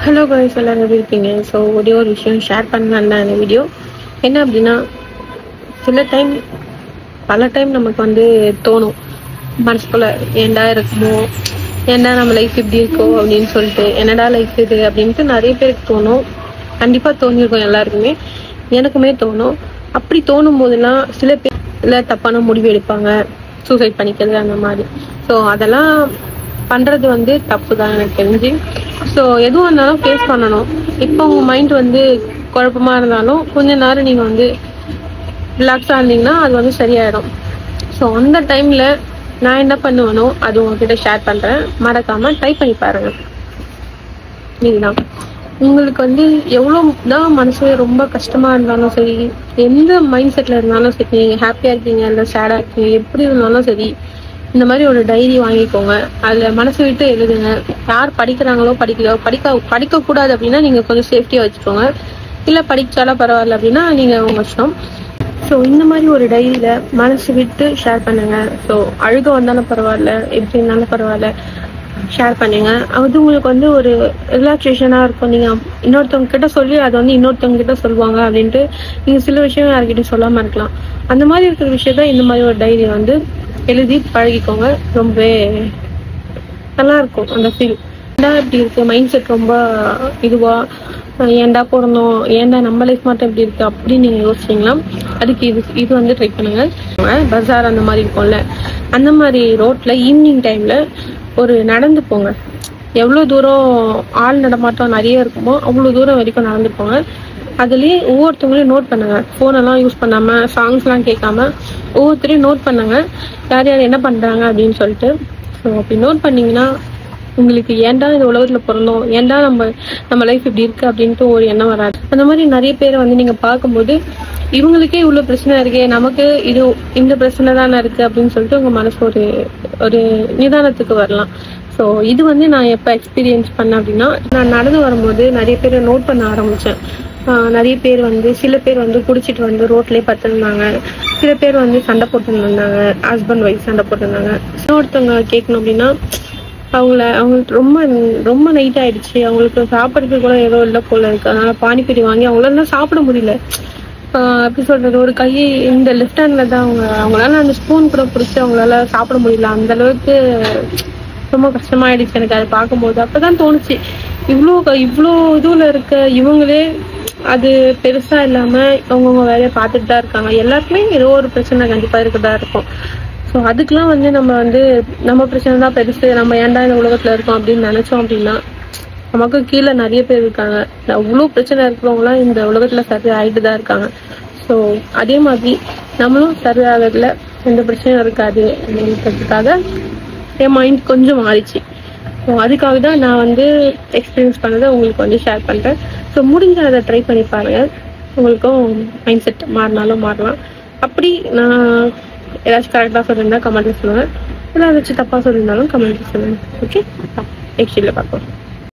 Hello guys, எல்லாரும் எப்படி இருக்கீங்க? ஸோ ஒரே ஒரு விஷயம் ஷேர் பண்ணலாம் இந்த வீடியோ. என்ன அப்படின்னா, பல டைம் நமக்கு வந்து தோணும் மனசுக்குள்ள, ஏண்டா இருக்குமோ, ஏண்டா நம்ம லைஃப் இப்படி இருக்கோ அப்படின்னு சொல்லிட்டு, என்னடா லைஃப் இது அப்படின்ட்டு நிறைய பேருக்கு தோணும். கண்டிப்பாக தோணியிருக்கோம் எல்லாருக்குமே, எனக்குமே தோணும். அப்படி தோணும் போதெல்லாம் சில பேர் தப்பான முடிவு எடுப்பாங்க, சூசைட் பண்ணிக்கிறது அந்த மாதிரி. ஸோ அதெல்லாம் பண்ணுறது வந்து தப்பு தான் எனக்கு தெரிஞ்சு. ஸோ எதுவும் இருந்தாலும் ஃபேஸ் பண்ணணும். இப்போ உங்கள் மைண்ட் வந்து குழப்பமாக இருந்தாலும் கொஞ்ச நேரம் நீங்கள் வந்து ரிலாக்ஸாக இருந்தீங்கன்னா அது வந்து சரியாயிடும். ஸோ அந்த டைமில் நான் என்ன பண்ணுவேனோ அது உங்ககிட்ட ஷேர் பண்ணுறேன். மறக்காமல் ட்ரை பண்ணி பாருங்கள். இதுதான் உங்களுக்கு வந்து எவ்வளோ தான் மனசு ரொம்ப கஷ்டமாக இருந்தாலும் சரி, எந்த மைண்ட் செட்டில் இருந்தாலும் சரி, நீங்கள் ஹாப்பியாக இருக்கீங்க இல்லை சேடாக இருக்கீங்க, எப்படி இருந்தாலும் சரி, இந்த மாதிரி ஒரு டைரி வாங்கிக்கோங்க. அதில் மனசு விட்டு எழுதுங்க. யார் படிக்கிறாங்களோ படிக்கக்கூடாது அப்படின்னா நீங்கள் கொஞ்சம் சேஃப்டியாக வச்சுக்கோங்க. இல்லை படிச்சாலும் பரவாயில்ல அப்படின்னா நீங்கள் உங்கள் இஷ்டம். ஸோ இந்த மாதிரி ஒரு டைரியில் மனசு விட்டு ஷேர் பண்ணுங்க. ஸோ அழுக வந்தாலும் பரவாயில்ல, எப்படி இருந்தாலும் பரவாயில்ல, ஷேர் பண்ணுங்க. அது உங்களுக்கு வந்து ஒரு ரிலாக்ஸேஷனாக இருக்கும். நீங்கள் இன்னொருத்தவங்க கிட்ட சொல்லி அதை வந்து இன்னொருத்தவங்க கிட்ட சொல்லுவாங்க அப்படின்ட்டு நீங்கள் சில விஷயம் யார்கிட்டையும் சொல்லாமல் இருக்கலாம். அந்த மாதிரி இருக்கிற விஷயத்த இந்த மாதிரி ஒரு டைரி வந்து எழுதி பழகிக்கோங்க. ரொம்பவே நல்லா இருக்கும் அந்த ஃபீல். ஏன்டா இப்படி இருக்கு, மைண்ட் செட் ரொம்ப ஏன்டா பிறந்தோம், ஏன்டா நம்ம லைஃப் மட்டும் இப்படி இருக்கு அப்படின்னு நீங்கள் யோசிச்சிங்கன்னா அதுக்கு இது வந்து ட்ரை பண்ணுங்க. பஜார் அந்த மாதிரி இருக்கும்ல, அந்த மாதிரி ரோட்ல ஈவினிங் டைம்ல ஒரு நடந்து போங்க. எவ்வளோ தூரம் ஆள் நடமாட்டம் நிறைய இருக்குமோ அவ்வளோ தூரம் வரைக்கும் நடந்து போங்க. அதுலேயே ஒவ்வொருத்தவங்களையும் நோட் பண்ணுங்க. ஃபோனெல்லாம் யூஸ் பண்ணாமல், சாங்ஸ்லாம் கேட்காம ஒவ்வொருத்தரையும் நோட் பண்ணுங்க, யார் யார் என்ன பண்ணுறாங்க அப்படின்னு சொல்லிட்டு. ஸோ அப்படி நோட் பண்ணிங்கன்னா உங்களுக்கு ஏன்டா இந்த உலகத்தில் பிறந்தோம், ஏன்டா நம்ம லைஃப் இப்படி இருக்குது அப்படின்ட்டு ஒரு எண்ணம் வராது. அந்த மாதிரி நிறைய பேரை வந்து நீங்கள் பார்க்கும்போது இவங்களுக்கே இவ்வளோ பிரச்சனை இருக்கே, நமக்கு இந்த பிரச்சனை தானே இருக்குது அப்படின்னு சொல்லிட்டு உங்கள் மனசு ஒரு நிதானத்துக்கு வரலாம். ஸோ இது வந்து நான் எப்போ எக்ஸ்பீரியன்ஸ் பண்ணேன் அப்படின்னா, நான் நடந்து வரும்போது நிறைய பேரை நோட் பண்ண ஆரம்பித்தேன். நிறைய பேர் வந்து சில பேர் வந்து குடிச்சிட்டு வந்து ரோட்லேயே படுத்துருந்தாங்க. சில பேர் வந்து சண்டை போட்டுருந்தாங்க, ஹஸ்பண்ட் ஒய்ஃப் சண்டை போட்டிருந்தாங்க. இன்னொருத்தவங்க கேட்கணும் அப்படின்னா, அவங்களுக்கு ரொம்ப ரொம்ப நைட் ஆயிடுச்சு, அவங்களுக்கு சாப்பிட்றதுக்கு கூட ஏதோ இல்லை போல இருக்குது, அதனால பானிபூரி வாங்கி அவங்களால சாப்பிட முடியல. எப்படி சொல்றது, ஒரு கையை இந்த லெஃப்ட் ஹேண்ட்ல தான் அவங்களால அந்த ஸ்பூன் கூட பிடிச்சி அவங்களால சாப்பிட முடியல. அந்த அளவுக்கு ரொம்ப கஷ்டமாயிடுச்சு எனக்கு அதை பார்க்கும்போது. அப்பதான் தோணுச்சு, இவ்வளோ இதுல இருக்க இவங்களே அது பெருசா இல்லாம அவங்கவுங்க வேலையை பார்த்துட்டு தான் இருக்காங்க. எல்லாருக்குமே ஏதோ ஒரு பிரச்சனை கண்டிப்பா இருக்கதா இருக்கும். ஸோ அதுக்கெல்லாம் வந்து நம்ம பிரச்சனை தான் பெருசு, நம்ம ஏன்டா இந்த உலகத்துல இருக்கோம் அப்படின்னு நினைச்சோம் அப்படின்னா நமக்கு கீழே நிறைய பேர் இருக்காங்க. அவ்வளோ பிரச்சனை இருக்கிறவங்களாம் இந்த உலகத்துல சர்வே ஆகிட்டு தான் இருக்காங்க. ஸோ அதே மாதிரி நம்மளும் சர்வே ஆகிறதுல எந்த பிரச்சனையும் இருக்காது அப்படின்றதுக்காக என் மைண்ட் கொஞ்சம் மாறிச்சு. ஸோ அதுக்காக தான் நான் வந்து எக்ஸ்பீரியன்ஸ் பண்ணதை உங்களுக்கு வந்து ஷேர் பண்ணுறேன். ஸோ முடிஞ்ச அதை ட்ரை பண்ணி பாருங்கள். உங்களுக்கும் மைண்ட் செட் மாறினாலும் மாறலாம். அப்படி நான் ஏதாச்சும் கரெக்டாக சொல்லியிருந்தா கமெண்ட்டில் சொல்லுவேன், இல்லை ஏதாச்சும் தப்பாக சொல்லியிருந்தாலும் கமெண்ட்டில் சொல்லுங்கள். ஓகே, நெக்ஸ்ட் வீடியோவில் பார்ப்போம்.